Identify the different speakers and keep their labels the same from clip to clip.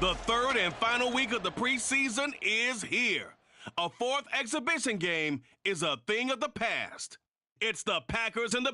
Speaker 1: The third and final week of the preseason is here. A fourth exhibition game is a thing of the past. It's the Packers and the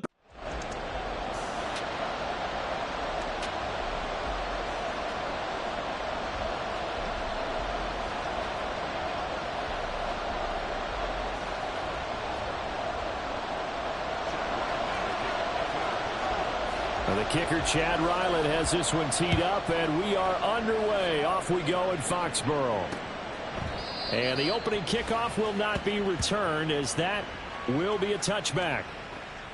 Speaker 2: The kicker, Chad Ryland, has this one teed up, and we are underway. Off we go in Foxborough. And the opening kickoff will not be returned, as that will be a touchback.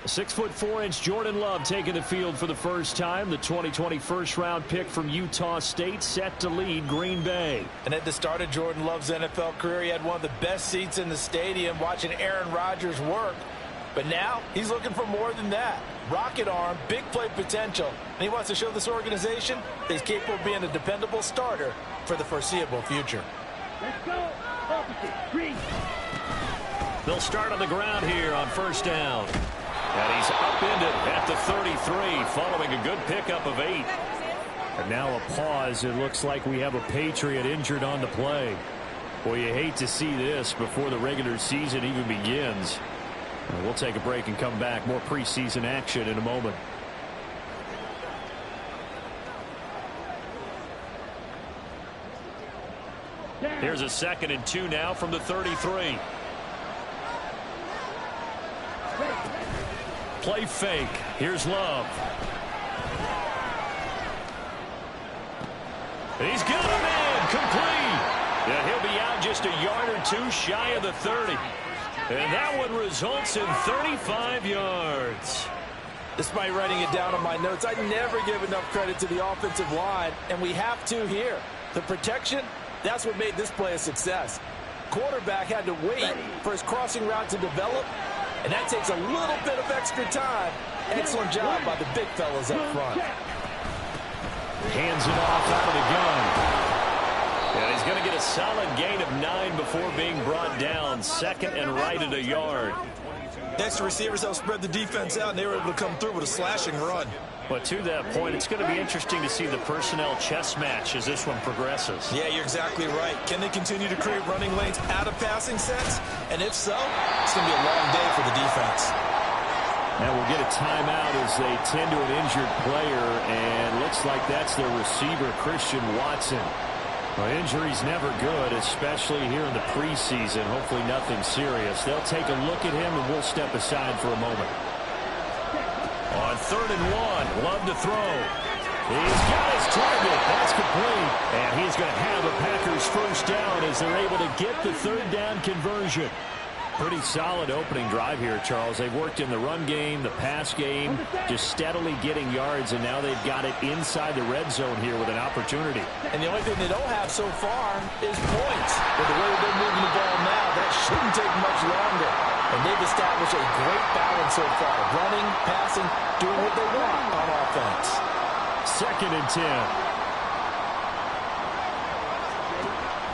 Speaker 2: 6'4" Jordan Love taking the field for the first time. The 2020 first-round pick from Utah State, set to lead Green Bay.
Speaker 3: And at the start of Jordan Love's NFL career, he had one of the best seats in the stadium watching Aaron Rodgers work. But now he's looking for more than that. Rocket arm, big play potential. And he wants to show this organization that he's capable of being a dependable starter for the foreseeable future.
Speaker 4: Let's go. Green.
Speaker 2: They'll start on the ground here on first down. And he's upended at the 33 following a good pickup of 8. And now a pause. It looks like we have a Patriot injured on the play. Boy, you hate to see this before the regular season even begins. We'll take a break and come back. More preseason action in a moment. Here's a 2nd and 2 now from the 33. Play fake. Here's Love. He's got him in. Complete. Yeah, he'll be out just a yard or two shy of the 30. And that one results in 35 yards.
Speaker 3: Despite writing it down on my notes, I never give enough credit to the offensive line, and we have to here. The protection, that's what made this play a success. Quarterback had to wait for his crossing route to develop, and that takes a little bit of extra time. Excellent job by the big fellas up front.
Speaker 2: Hands it off out of the gun. And he's going to get a solid gain of 9 before being brought down. 2nd and right at a yard.
Speaker 3: Extra receivers helped spread the defense out, and they were able to come through with a slashing run.
Speaker 2: But to that point, it's going to be interesting to see the personnel chess match as this one progresses.
Speaker 3: Yeah, you're exactly right. Can they continue to create running lanes out of passing sets? And if so, it's going to be a long day for the defense.
Speaker 2: Now we'll get a timeout as they tend to an injured player, and looks like that's their receiver, Christian Watson. Well, injury's never good, especially here in the preseason. Hopefully nothing serious. They'll take a look at him, and we'll step aside for a moment. On 3rd and 1, Love to throw. He's got his target. That's complete. And he's going to have a Packers first down as they're able to get the 3rd down conversion. Pretty solid opening drive here, Charles. They've worked in the run game, the pass game, just steadily getting yards, and now they've got it inside the red zone here with an opportunity.
Speaker 3: And the only thing they don't have so far is points. But the way they're moving the ball now, that shouldn't take much longer. And they've established a great balance so far. Running, passing, doing what they want on offense.
Speaker 2: 2nd and 10.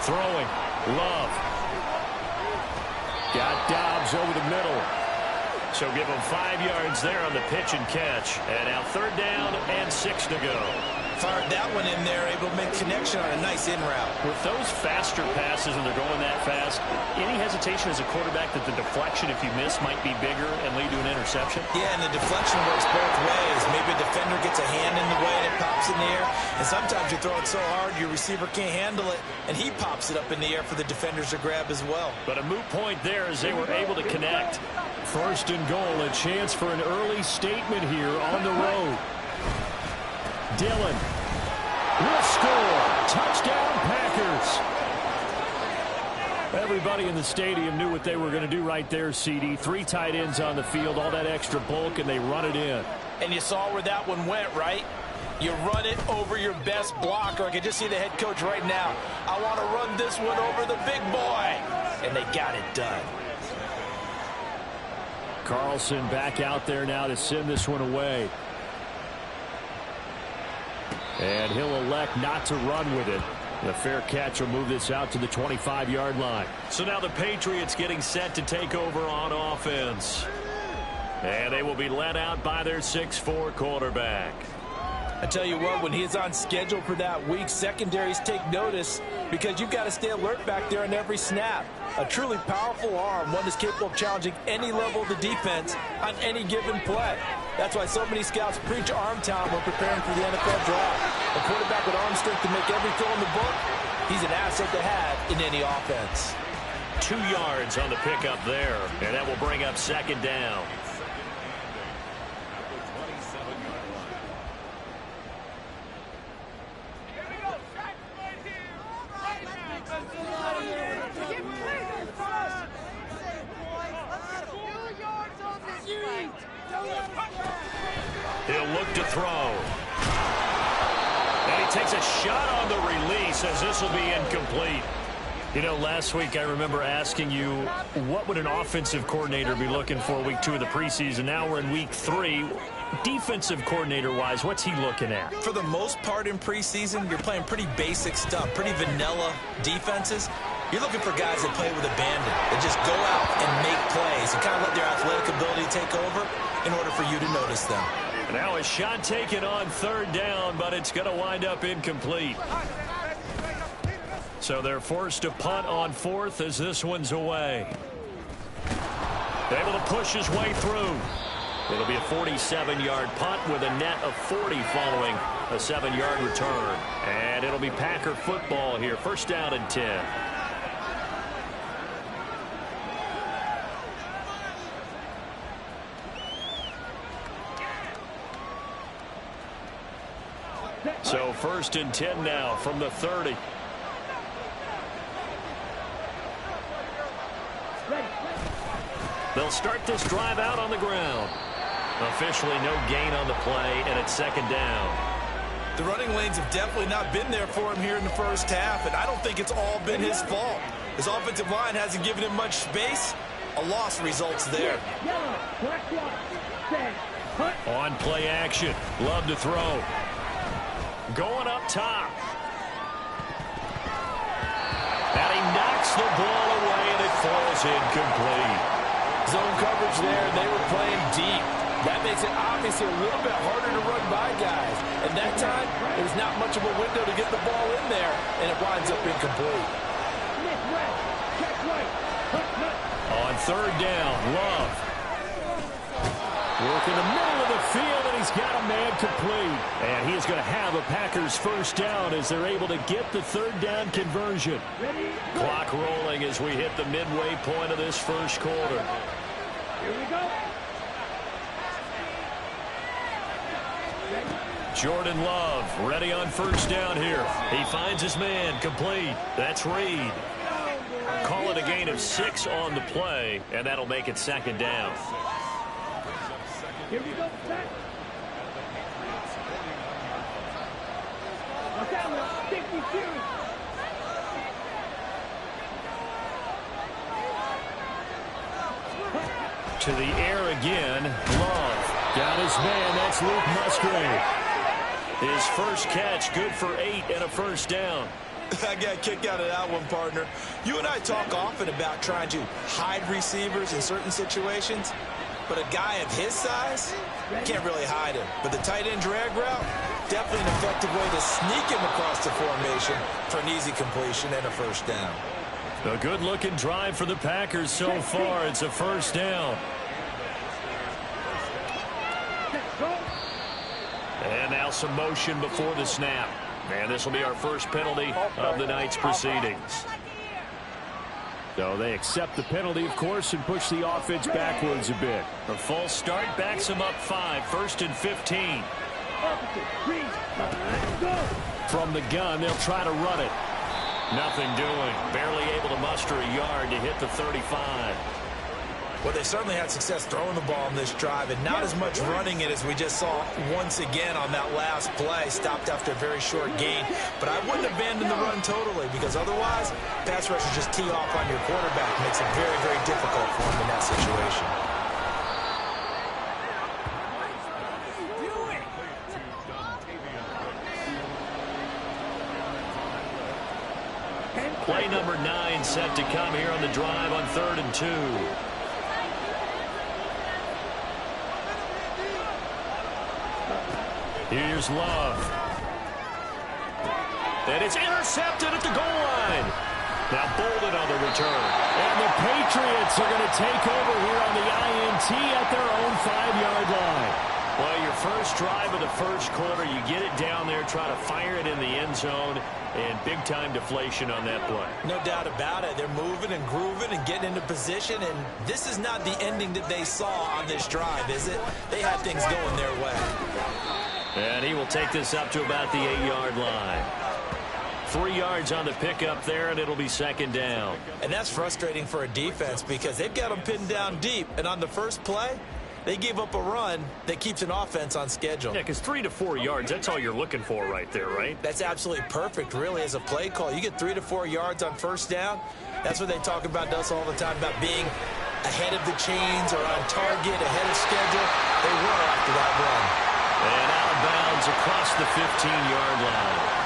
Speaker 2: Throwing. Love. Got Dobbs over the middle. So give him 5 yards there on the pitch and catch. And now 3rd down and 6 to go.
Speaker 3: Fired that one in there, able to make connection on a nice in route.
Speaker 2: With those faster passes and they're going that fast, any hesitation as a quarterback that the deflection, if you miss, might be bigger and lead to an interception?
Speaker 3: Yeah, and the deflection works both ways. Maybe a defender gets a hand in the way and it pops in the air. And sometimes you throw it so hard your receiver can't handle it, and he pops it up in the air for the defenders to grab as well.
Speaker 2: But a moot point there as they were able to connect. 1st and goal, a chance for an early statement here on the road. Dillon will score. Touchdown, Packers. Everybody in the stadium knew what they were going to do right there, CD. 3 tight ends on the field, all that extra bulk, and they run it in.
Speaker 3: And you saw where that one went, right? You run it over your best blocker. I can just see the head coach right now. I want to run this one over the big boy. And they got it done.
Speaker 2: Carlson back out there now to send this one away. And he'll elect not to run with it. The fair catch will move this out to the 25-yard line. So now the Patriots getting set to take over on offense. And they will be led out by their 6'4" quarterback.
Speaker 3: I tell you what, when he is on schedule for that week, secondaries take notice because you've got to stay alert back there on every snap. A truly powerful arm, one that's capable of challenging any level of the defense on any given play. That's why so many scouts preach arm talent when preparing for the NFL draft. A quarterback with arm strength to make every throw in the book, he's an asset to have in any offense.
Speaker 2: 2 yards on the pickup there, and that will bring up second down. He'll look to throw. And he takes a shot on the release as this will be incomplete. You know, last week I remember asking you, what would an offensive coordinator be looking for week 2 of the preseason? Now we're in week 3. Defensive coordinator-wise, what's he looking at?
Speaker 3: For the most part in preseason, you're playing pretty basic stuff, pretty vanilla defenses. You're looking for guys that play with abandon, that just go out and make plays and kind of let their athletic ability take over in order for you to notice them.
Speaker 2: Now a shot taken on third down, but it's going to wind up incomplete. So they're forced to punt on fourth as this one's away. Able to push his way through. It'll be a 47-yard punt with a net of 40 following a 7-yard return. And it'll be Packer football here. First down and 10. So first and 10 now from the 30. They'll start this drive out on the ground. Officially no gain on the play, and it's second down.
Speaker 3: The running lanes have definitely not been there for him here in the first half, and I don't think it's all been his fault. His offensive line hasn't given him much space. A loss results there.
Speaker 2: On play action. Love to throw. Going up top. And he knocks the ball away, and it falls incomplete.
Speaker 3: Zone coverage there, and they were playing deep. That makes it obviously a little bit harder to run by guys. And that time, there's not much of a window to get the ball in there, and it winds up incomplete.
Speaker 2: On third down, Love. Work in the middle of the field, and he's got a man complete. And he is going to have a Packers first down as they're able to get the third down conversion. Clock rolling as we hit the midway point of this first quarter.
Speaker 4: Here we go.
Speaker 2: Jordan Love ready on first down here. He finds his man complete. That's Reed. Call it a gain of 6 on the play, and that'll make it second down.
Speaker 4: Here we go, set.
Speaker 2: To the air again. Love. Got his man. That's Luke Musgrave. His first catch, good for 8 and a first down.
Speaker 3: I got a kick out of that one, partner. You and I talk often about trying to hide receivers in certain situations, but a guy of his size can't really hide him. But the tight end drag route, definitely an effective way to sneak him across the formation for an easy completion and a first down.
Speaker 2: A good-looking drive for the Packers so far. It's a first down. And now some motion before the snap. And this will be our first penalty of the night's proceedings. So they accept the penalty, of course, and push the offense backwards a bit. A false start backs them up 5. First and 15. From the gun, they'll try to run it. Nothing doing. Barely able to muster a yard to hit the 35.
Speaker 3: Well, they certainly had success throwing the ball in this drive, and not as much running it as we just saw once again on that last play. Stopped after a very short gain. But I wouldn't abandon the run totally, because otherwise, pass rushers just tee off on your quarterback. Makes it very, very difficult for him in that situation.
Speaker 2: Play number 9 set to come here on the drive on 3rd and 2. Here's Love. And it's intercepted at the goal line. Now Bolden on the return. And the Patriots are going to take over here on the INT at their own 5-yard line. Well, your first drive of the first quarter, you get it down there, try to fire it in the end zone, and big-time deflation on that play.
Speaker 3: No doubt about it. They're moving and grooving and getting into position, and this is not the ending that they saw on this drive, is it? They had things going their way.
Speaker 2: And he will take this up to about the 8-yard line. 3 yards on the pickup there, and it'll be second down.
Speaker 3: And that's frustrating for a defense because they've got them pinned down deep, and on the first play, they give up a run that keeps an offense on schedule.
Speaker 2: Yeah, because 3 to 4 yards, that's all you're looking for right there, right?
Speaker 3: That's absolutely perfect, really, as a play call. You get 3 to 4 yards on first down. That's what they talk about to us all the time, about being ahead of the chains or on target, ahead of schedule. They were after that run.
Speaker 2: And out of bounds across the 15-yard line.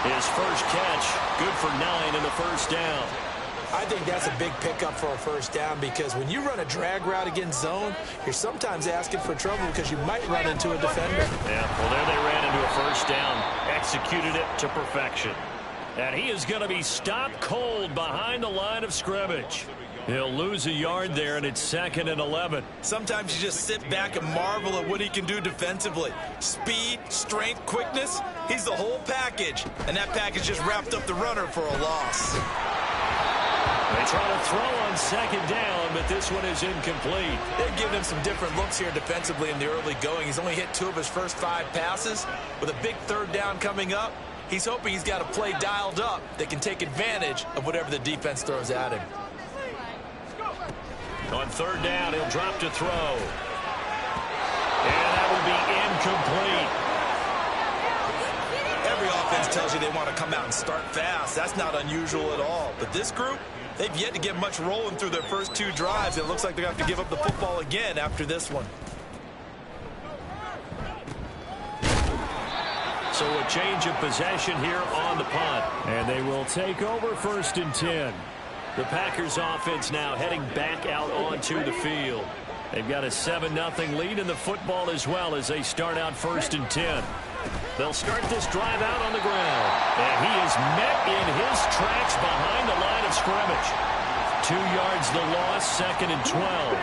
Speaker 2: His first catch, good for 9 in the first down.
Speaker 3: I think that's a big pickup for a first down because when you run a drag route against zone, you're sometimes asking for trouble because you might run into a defender.
Speaker 2: Yeah, well, there they ran into a first down, executed it to perfection. And he is going to be stopped cold behind the line of scrimmage. He'll lose a yard there, and it's 2nd and 11.
Speaker 3: Sometimes you just sit back and marvel at what he can do defensively. Speed, strength, quickness, he's the whole package. And that package just wrapped up the runner for a loss.
Speaker 2: They try to throw on second down, but this one is incomplete.
Speaker 3: They're giving him some different looks here defensively in the early going. He's only hit 2 of his first 5 passes. With a big third down coming up, he's hoping he's got a play dialed up that can take advantage of whatever the defense throws at him.
Speaker 2: On third down, he'll drop to throw. And that will be incomplete.
Speaker 3: Every offense tells you they want to come out and start fast. That's not unusual at all. But this group, they've yet to get much rolling through their first 2 drives. It looks like they're going to have to give up the football again after this one.
Speaker 2: So a change of possession here on the punt. And they will take over 1st and 10. The Packers offense now heading back out onto the field. They've got a 7-0 lead in the football as well as they start out 1st and 10. They'll start this drive out on the ground. And he is met in his tracks behind the line of scrimmage. 2 yards the loss, 2nd and 12.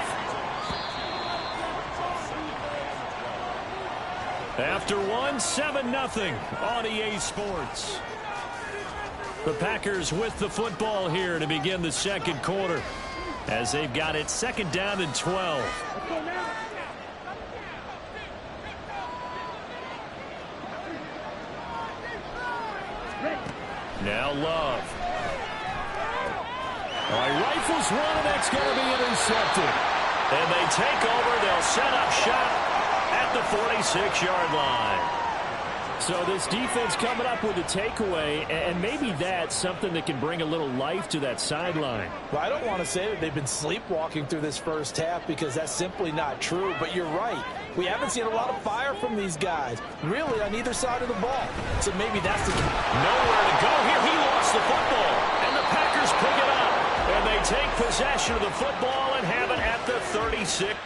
Speaker 2: After 7-0 on EA Sports. The Packers with the football here to begin the second quarter as they've got it 2nd down and 12. Now Love. All right, rifles one, and that's going to be intercepted. And they take over. They'll set up shop at the 46-yard line. So this defense coming up with a takeaway, and maybe that's something that can bring a little life to that sideline.
Speaker 3: Well, I don't want to say that they've been sleepwalking through this first half because that's simply not true, but you're right. We haven't seen a lot of fire from these guys, really, on either side of the ball. So maybe that's the...
Speaker 2: Nowhere to go here. He lost the football, and the Packers pick it up. And they take possession of the football and have it at the 36.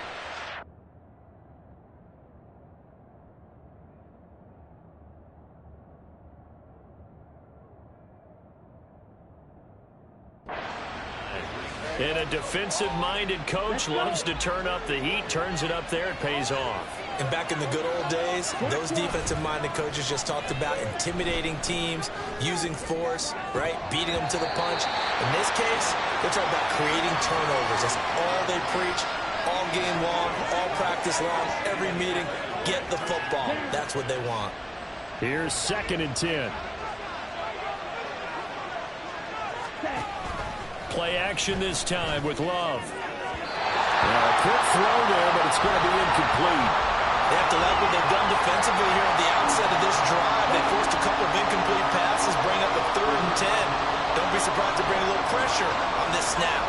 Speaker 2: And a defensive-minded coach loves to turn up the heat, turns it up there, it pays off.
Speaker 3: And back in the good old days, those defensive-minded coaches just talked about intimidating teams, using force, right, beating them to the punch. In this case, they're talking about creating turnovers. That's all they preach, all game long, all practice long, every meeting. Get the football. That's what they want.
Speaker 2: Here's 2nd and 10. Play action this time with Love. Now a quick throw there, but it's going to be incomplete.
Speaker 3: They have to like what they've done defensively here at the outset of this drive. They forced a couple of incomplete passes, bring up a 3rd and 10. Don't be surprised to bring a little pressure on this snap.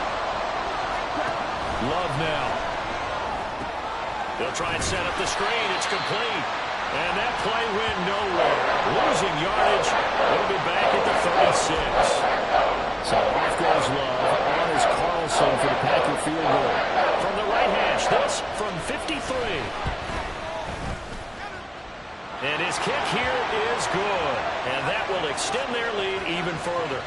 Speaker 2: Love now. They'll try and set up the screen. It's complete. And that play went nowhere. Losing yardage. It'll be back at the 36. So off goes Love. On is Carlson for the Packer field goal. From the right hash, this from 53. And his kick here is good. And that will extend their lead even further.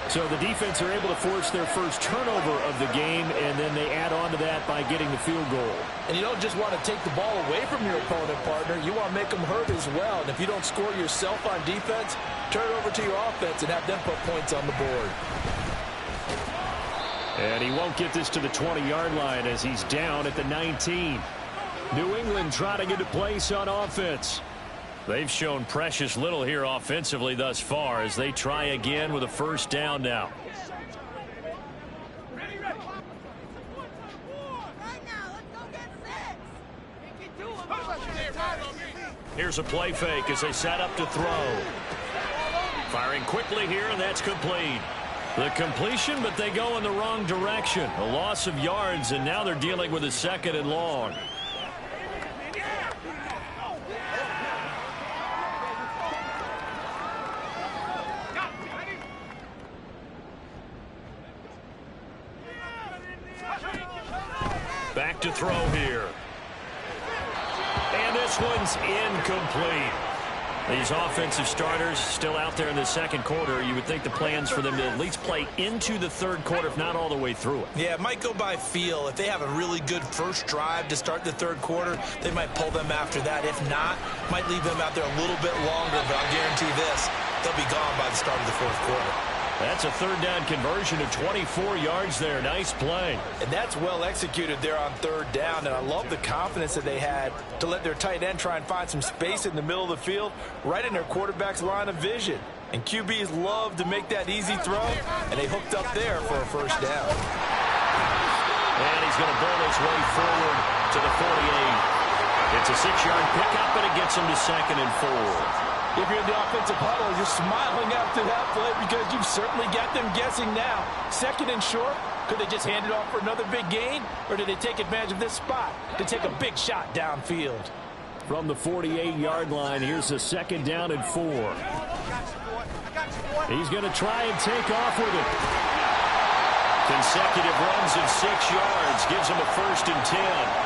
Speaker 2: So the defense are able to force their first turnover of the game, and then they add on to that by getting the field goal.
Speaker 3: And you don't just want to take the ball away from your opponent, partner. You want to make them hurt as well. And if you don't score yourself on defense, turn it over to your offense and have them put points on the board.
Speaker 2: And he won't get this to the 20-yard line as he's down at the 19. New England trotting into place on offense. They've shown precious little here offensively thus far as they try again with a first down now. Here's a play fake as they set up to throw. Firing quickly here, and that's complete. The completion, but they go in the wrong direction. A loss of yards, and now they're dealing with a 2nd and long. Back to throw here. And this one's incomplete. These offensive starters still out there in the second quarter. You would think the plans for them to at least play into the third quarter, if not all the way through it.
Speaker 3: Yeah, it might go by feel. If they have a really good first drive to start the third quarter, they might pull them after that. If not, might leave them out there a little bit longer, but I'll guarantee this, they'll be gone by the start of the fourth quarter.
Speaker 2: That's a third down conversion of 24 yards there. Nice play.
Speaker 3: And that's well executed there on third down. And I love the confidence that they had to let their tight end try and find some space in the middle of the field, right in their quarterback's line of vision. And QBs love to make that easy throw, and they hooked up there for a first down.
Speaker 2: And he's going to burn his way forward to the 48. It's a 6-yard pickup, and it gets him to 2nd and 4.
Speaker 3: If you're in the offensive huddle, you're smiling after that play because you've certainly got them guessing now. 2nd and short, could they just hand it off for another big gain? Or did they take advantage of this spot to take a big shot downfield?
Speaker 2: From the 48-yard line, here's a 2nd down and 4. He's going to try and take off with it. Consecutive runs of 6 yards gives him a 1st and 10.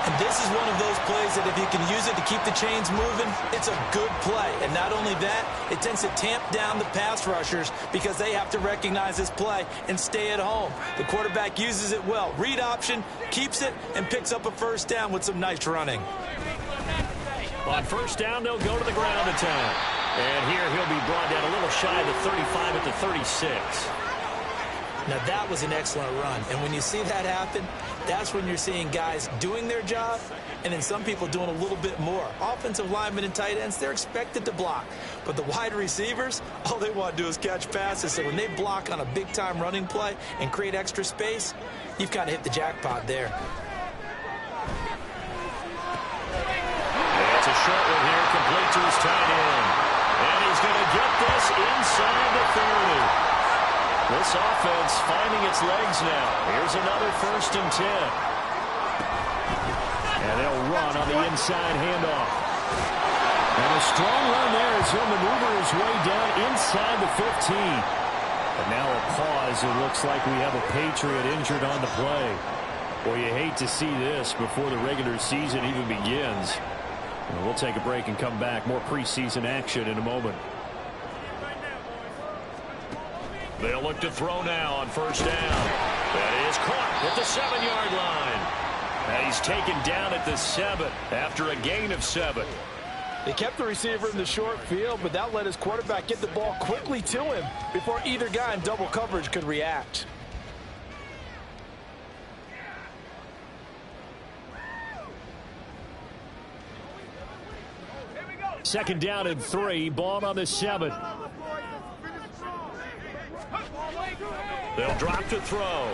Speaker 3: And this is one of those plays that if you can use it to keep the chains moving, it's a good play. And not only that, it tends to tamp down the pass rushers because they have to recognize this play and stay at home. The quarterback uses it well. Read option, keeps it, and picks up a first down with some nice running.
Speaker 2: On first down, they'll go to the ground attack. And here he'll be brought down a little shy of the 35 at the 36.
Speaker 3: Now, that was an excellent run. And when you see that happen, that's when you're seeing guys doing their job and then some people doing a little bit more. Offensive linemen and tight ends, they're expected to block. But the wide receivers, all they want to do is catch passes. So when they block on a big-time running play and create extra space, you've kind of hit the jackpot there.
Speaker 2: That's a short one here, complete to his tight end. And he's going to get this inside the 30. This offense finding its legs now. Here's another 1st and 10. And they'll run on the inside handoff. And a strong run there as he'll maneuver his way down inside the 15. And now a pause. It looks like we have a Patriot injured on the play. Boy, you hate to see this before the regular season even begins. And we'll take a break and come back. More preseason action in a moment. They'll look to throw now on first down. That is caught at the 7-yard line. And he's taken down at the 7 after a gain of 7.
Speaker 3: They kept the receiver in the short field, but that let his quarterback get the ball quickly to him before either guy in double coverage could react.
Speaker 2: Second down and 3. Ball on the 7. They'll drop to throw.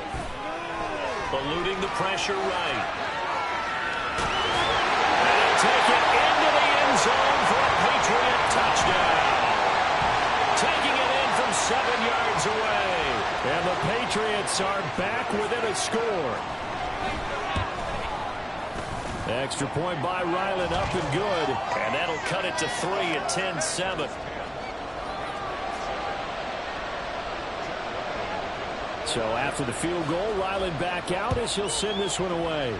Speaker 2: Eluding the pressure right. And he'll take it into the end zone for a Patriot touchdown. Taking it in from 7 yards away. And the Patriots are back within a score. Extra point by Ryland, up and good. And that'll cut it to 3 at 10-7. So after the field goal, Ryland back out as he'll send this one away.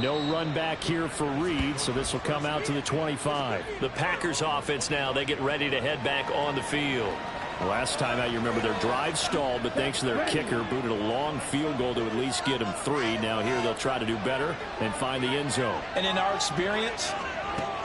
Speaker 2: No run back here for Reed, so this will come out to the 25.
Speaker 5: The Packers offense now, they get ready to head back on the field.
Speaker 2: Last time out, you remember their drive stalled, but thanks to their kicker, booted a long field goal to at least get them 3. Now here they'll try to do better and find the end zone.
Speaker 3: And in our experience,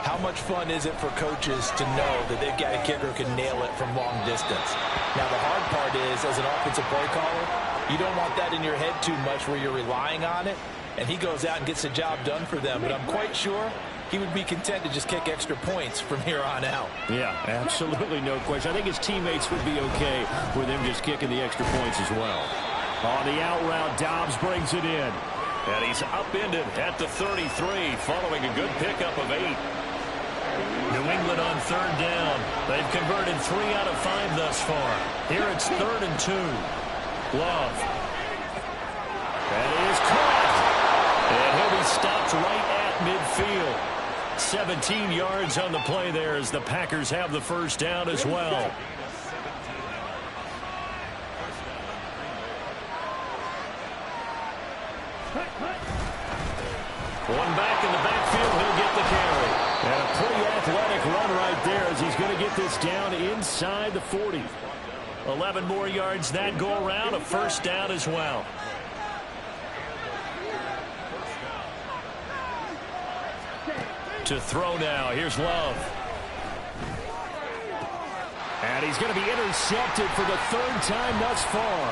Speaker 3: how much fun is it for coaches to know that they've got a kicker who can nail it from long distance? Now, the hard part is, as an offensive play caller, you don't want that in your head too much where you're relying on it, and he goes out and gets the job done for them. But I'm quite sure he would be content to just kick extra points from here on out.
Speaker 2: Yeah, absolutely no question. I think his teammates would be okay with him just kicking the extra points as well. On the out route, Dobbs brings it in.
Speaker 5: And he's upended at the 33 following a good pickup of 8. New England on 3rd down. They've converted 3 out of 5 thus far. Here it's 3rd and 2. Love.
Speaker 2: That is caught.
Speaker 5: And he'll be stopped right at midfield. 17 yards on the play there as the Packers have the first down as well. One back in the backfield, he'll get the carry.
Speaker 2: And a pretty athletic run right there as he's going to get this down inside the 40.
Speaker 5: 11 more yards that go around, a first down as well. To throw now, here's Love.
Speaker 2: And he's going to be intercepted for the 3rd time thus far.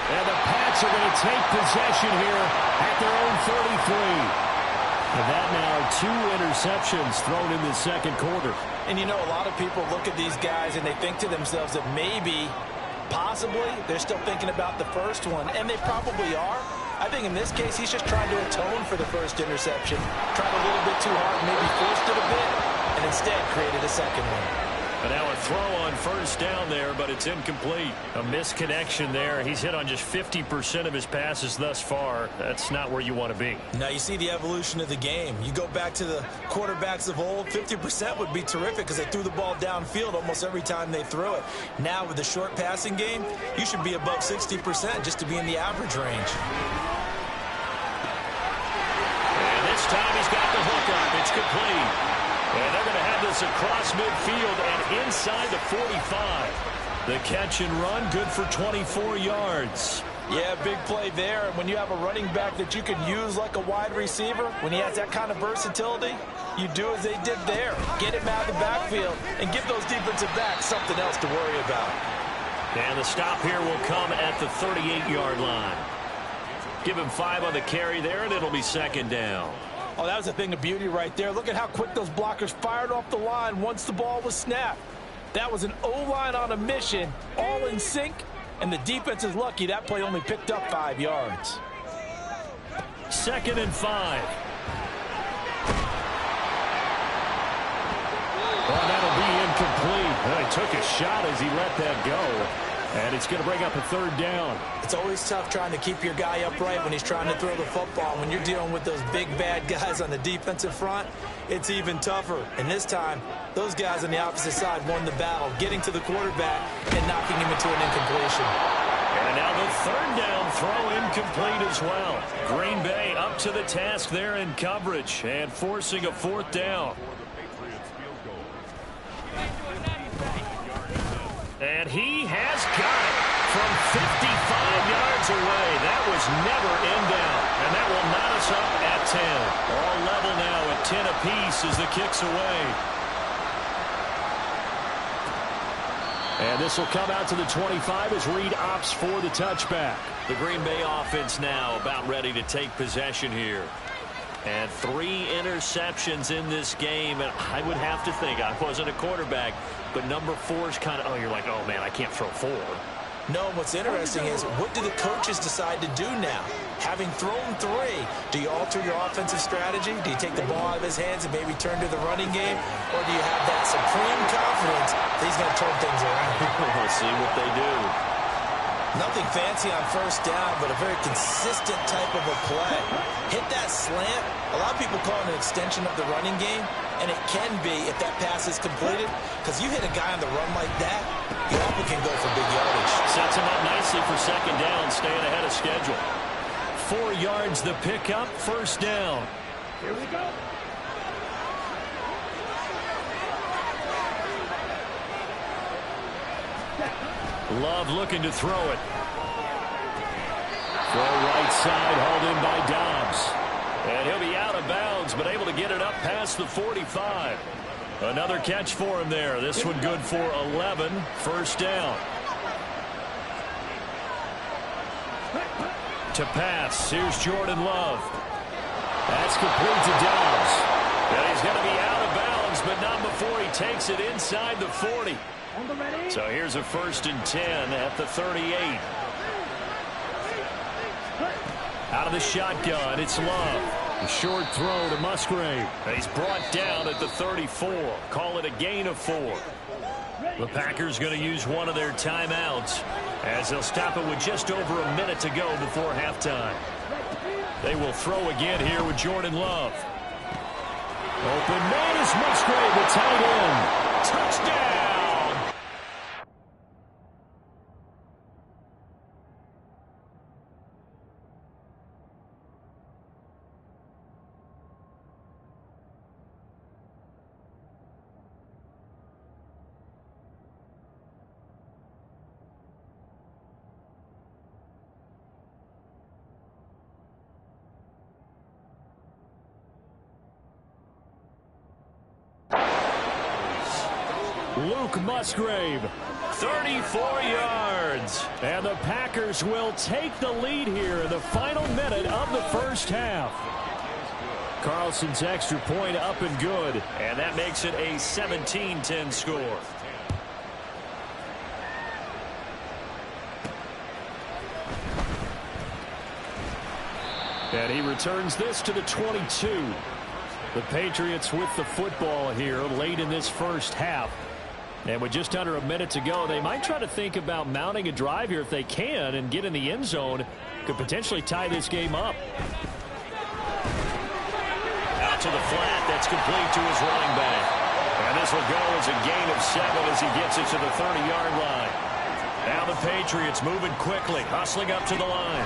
Speaker 2: And the Pats are going to take possession here at their own 33. And that now 2 interceptions thrown in the second quarter.
Speaker 3: And you know, a lot of people look at these guys and they think to themselves that maybe, possibly, they're still thinking about the first one. And they probably are. I think in this case, he's just trying to atone for the first interception. Tried a little bit too hard, maybe forced it a bit, and instead created a second one.
Speaker 5: And now a throw on first down there, but it's incomplete. A misconnection there. He's hit on just 50% of his passes thus far. That's not where you want to be.
Speaker 3: Now you see the evolution of the game. You go back to the quarterbacks of old, 50% would be terrific because they threw the ball downfield almost every time they threw it. Now with the short passing game, you should be above 60% just to be in the average range.
Speaker 5: And this time he's got the hook up. It's complete. And they're going to have this across midfield and inside the 45. The catch and run, good for 24 yards.
Speaker 3: Yeah, big play there. And when you have a running back that you can use like a wide receiver, when he has that kind of versatility, you do as they did there. Get him out of the backfield and give those defensive backs something else to worry about.
Speaker 5: And the stop here will come at the 38-yard line. Give him 5 on the carry there, and it'll be 2nd down.
Speaker 3: Oh, that was a thing of beauty right there. Look at how quick those blockers fired off the line once the ball was snapped. That was an O-line on a mission, all in sync, and the defense is lucky that play only picked up 5 yards.
Speaker 5: 2nd and 5.
Speaker 2: Well, that'll be incomplete. Well, he took a shot as he let that go. And it's going to bring up a 3rd down.
Speaker 3: It's always tough trying to keep your guy upright when he's trying to throw the football. When you're dealing with those big, bad guys on the defensive front, it's even tougher. And this time, those guys on the opposite side won the battle, getting to the quarterback and knocking him into an incompletion.
Speaker 5: And now the 3rd down throw incomplete as well. Green Bay up to the task there in coverage and forcing a 4th down. And he has got it from 55 yards away. That was never in down. And that will knot us up at 10. All level now at 10 apiece as the kick's away.
Speaker 2: And this will come out to the 25 as Reed opts for the touchback.
Speaker 5: The Green Bay offense now about ready to take possession here. And 3 interceptions in this game. And I would have to think, I wasn't a quarterback, but number 4 is kind of, oh, you're like, oh, man, I can't throw 4.
Speaker 3: No, what's interesting is, what do the coaches decide to do now? Having thrown 3, do you alter your offensive strategy? Do you take the ball out of his hands and maybe turn to the running game? Or do you have that supreme confidence that he's going to turn things around?
Speaker 5: We'll see what they do.
Speaker 3: Nothing fancy on first down, but a very consistent type of a play. Hit that slant. A lot of people call it an extension of the running game, and it can be if that pass is completed, because you hit a guy on the run like that, you often can go for big yardage.
Speaker 5: Sets him up nicely for 2nd down, staying ahead of schedule. 34 yards the pickup, first down.
Speaker 4: Here we go.
Speaker 5: Love looking to throw it.
Speaker 2: Throw right side, hauled in by Dobbs.
Speaker 5: And he'll be out of bounds, but able to get it up past the 45. Another catch for him there. This one good for 11. First down. To pass. Here's Jordan Love.
Speaker 2: That's complete to Dobbs.
Speaker 5: And he's going to be out of bounds, but not before he takes it inside the 40.
Speaker 4: On the ready.
Speaker 5: So here's a 1st and 10 at the 38. Out of the shotgun, it's Love.
Speaker 2: A short throw to Musgrave.
Speaker 5: He's brought down at the 34. Call it a gain of 4. The Packers going to use one of their timeouts as they'll stop it with just over a minute to go before halftime. They will throw again here with Jordan Love.
Speaker 2: Open man is Musgrave, the tight end.
Speaker 5: Touchdown!
Speaker 2: Luke Musgrave.
Speaker 5: 34 yards.
Speaker 2: And the Packers will take the lead here in the final minute of the first half. Carlson's extra point up and good.
Speaker 5: And that makes it a 17-10 score.
Speaker 2: And he returns this to the 22. The Patriots with the football here late in this first half. And with just under a minute to go, they might try to think about mounting a drive here if they can and get in the end zone. Could potentially tie this game up.
Speaker 5: Out to the flat. That's complete to his running back. And this will go as a gain of 7 as he gets it to the 30-yard line. Now the Patriots moving quickly, hustling up to the line.